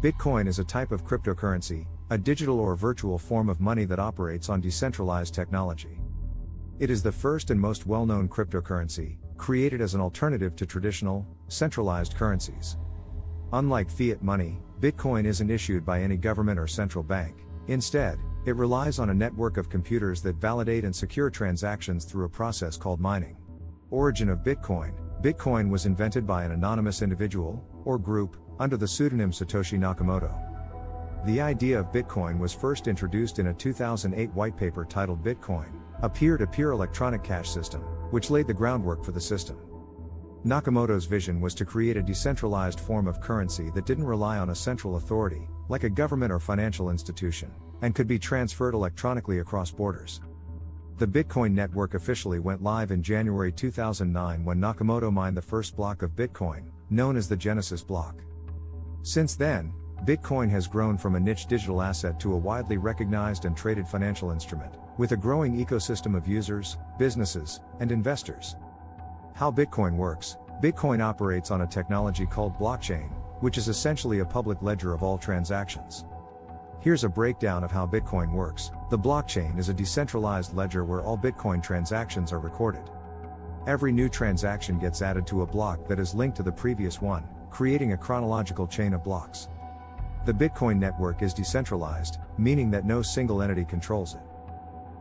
Bitcoin is a type of cryptocurrency, a digital or virtual form of money that operates on decentralized technology. It is the first and most well-known cryptocurrency, created as an alternative to traditional, centralized currencies. Unlike fiat money, Bitcoin isn't issued by any government or central bank. Instead, it relies on a network of computers that validate and secure transactions through a process called mining. Origin of Bitcoin. Bitcoin was invented by an anonymous individual, or group, under the pseudonym Satoshi Nakamoto. The idea of Bitcoin was first introduced in a 2008 white paper titled Bitcoin, a peer-to-peer electronic cash system, which laid the groundwork for the system. Nakamoto's vision was to create a decentralized form of currency that didn't rely on a central authority, like a government or financial institution, and could be transferred electronically across borders. The Bitcoin network officially went live in January 2009 when Nakamoto mined the first block of Bitcoin, known as the Genesis block. Since then, Bitcoin has grown from a niche digital asset to a widely recognized and traded financial instrument, with a growing ecosystem of users, businesses, and investors. How Bitcoin works. Bitcoin operates on a technology called blockchain, which is essentially a public ledger of all transactions. Here's a breakdown of how Bitcoin works. The blockchain is a decentralized ledger where all Bitcoin transactions are recorded. Every new transaction gets added to a block that is linked to the previous one, creating a chronological chain of blocks. The Bitcoin network is decentralized, meaning that no single entity controls it.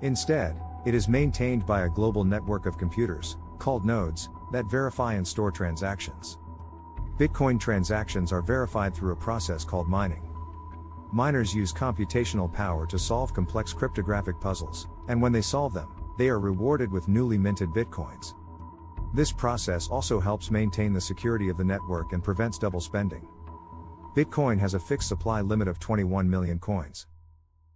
Instead, it is maintained by a global network of computers, called nodes, that verify and store transactions. Bitcoin transactions are verified through a process called mining. Miners use computational power to solve complex cryptographic puzzles, and when they solve them, they are rewarded with newly minted Bitcoins. This process also helps maintain the security of the network and prevents double spending. Bitcoin has a fixed supply limit of 21 million coins.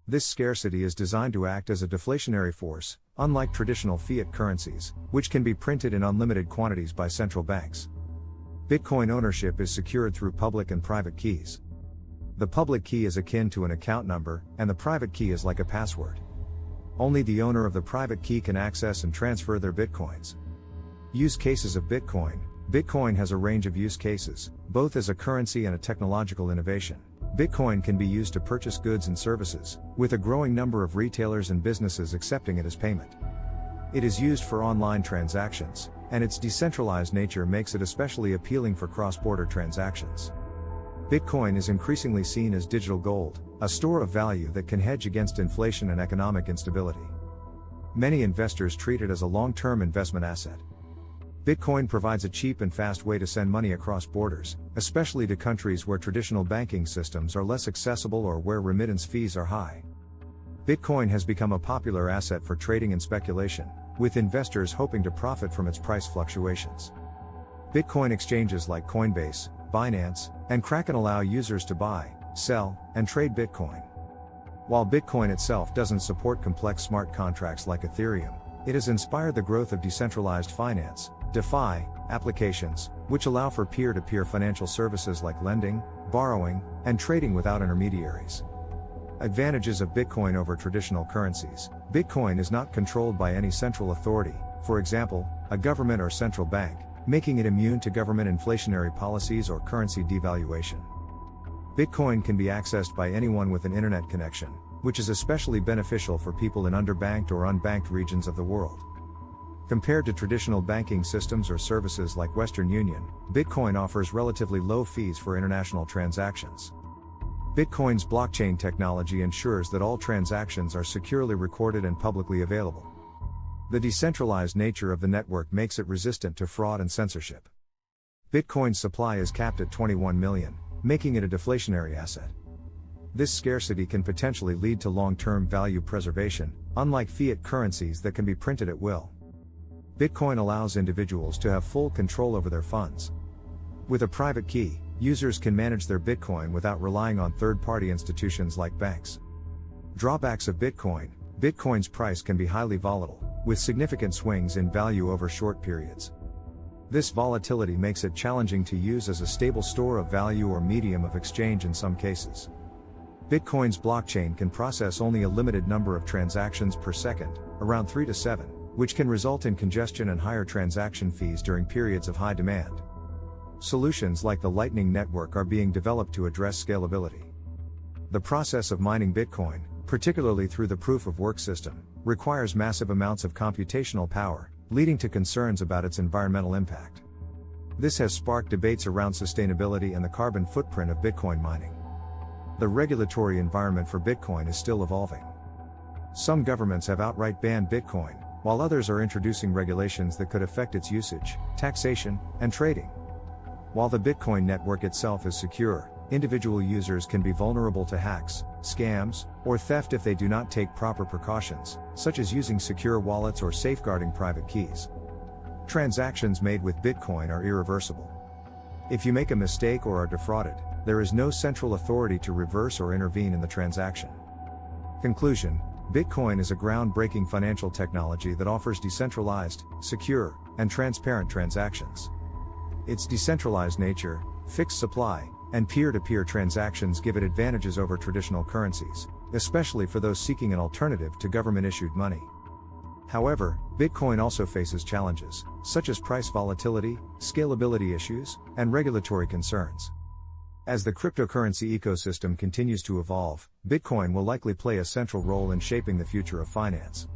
This scarcity is designed to act as a deflationary force, unlike traditional fiat currencies, which can be printed in unlimited quantities by central banks. Bitcoin ownership is secured through public and private keys. The public key is akin to an account number, and the private key is like a password. Only the owner of the private key can access and transfer their Bitcoins. Use cases of Bitcoin. Bitcoin has a range of use cases, both as a currency and a technological innovation. Bitcoin can be used to purchase goods and services, with a growing number of retailers and businesses accepting it as payment. It is used for online transactions, and its decentralized nature makes it especially appealing for cross-border transactions. Bitcoin is increasingly seen as digital gold, a store of value that can hedge against inflation and economic instability. Many investors treat it as a long-term investment asset. Bitcoin provides a cheap and fast way to send money across borders, especially to countries where traditional banking systems are less accessible or where remittance fees are high. Bitcoin has become a popular asset for trading and speculation, with investors hoping to profit from its price fluctuations. Bitcoin exchanges like Coinbase, Binance, and Kraken allow users to buy, sell, and trade Bitcoin. While Bitcoin itself doesn't support complex smart contracts like Ethereum, it has inspired the growth of decentralized finance, DeFi, applications, which allow for peer-to-peer financial services like lending, borrowing, and trading without intermediaries. Advantages of Bitcoin over traditional currencies. Bitcoin is not controlled by any central authority, for example, a government or central bank, making it immune to government inflationary policies or currency devaluation. Bitcoin can be accessed by anyone with an internet connection, which is especially beneficial for people in underbanked or unbanked regions of the world. Compared to traditional banking systems or services like Western Union, Bitcoin offers relatively low fees for international transactions. Bitcoin's blockchain technology ensures that all transactions are securely recorded and publicly available. The decentralized nature of the network makes it resistant to fraud and censorship. Bitcoin's supply is capped at 21 million, making it a deflationary asset. This scarcity can potentially lead to long-term value preservation, unlike fiat currencies that can be printed at will. Bitcoin allows individuals to have full control over their funds. With a private key, users can manage their Bitcoin without relying on third-party institutions like banks. Drawbacks of Bitcoin. Bitcoin's price can be highly volatile, with significant swings in value over short periods. This volatility makes it challenging to use as a stable store of value or medium of exchange in some cases. Bitcoin's blockchain can process only a limited number of transactions per second, around 3 to 7, which can result in congestion and higher transaction fees during periods of high demand. Solutions like the Lightning Network are being developed to address scalability. The process of mining Bitcoin, particularly through the proof of work system, requires massive amounts of computational power, leading to concerns about its environmental impact. This has sparked debates around sustainability and the carbon footprint of Bitcoin mining. The regulatory environment for Bitcoin is still evolving. Some governments have outright banned Bitcoin, while others are introducing regulations that could affect its usage, taxation, and trading. While the Bitcoin network itself is secure, individual users can be vulnerable to hacks, scams, or theft if they do not take proper precautions, such as using secure wallets or safeguarding private keys. Transactions made with Bitcoin are irreversible. If you make a mistake or are defrauded, there is no central authority to reverse or intervene in the transaction. Conclusion: Bitcoin is a groundbreaking financial technology that offers decentralized, secure, and transparent transactions. Its decentralized nature, fixed supply, and peer-to-peer transactions give it advantages over traditional currencies, especially for those seeking an alternative to government-issued money. However, Bitcoin also faces challenges, such as price volatility, scalability issues, and regulatory concerns. As the cryptocurrency ecosystem continues to evolve, Bitcoin will likely play a central role in shaping the future of finance.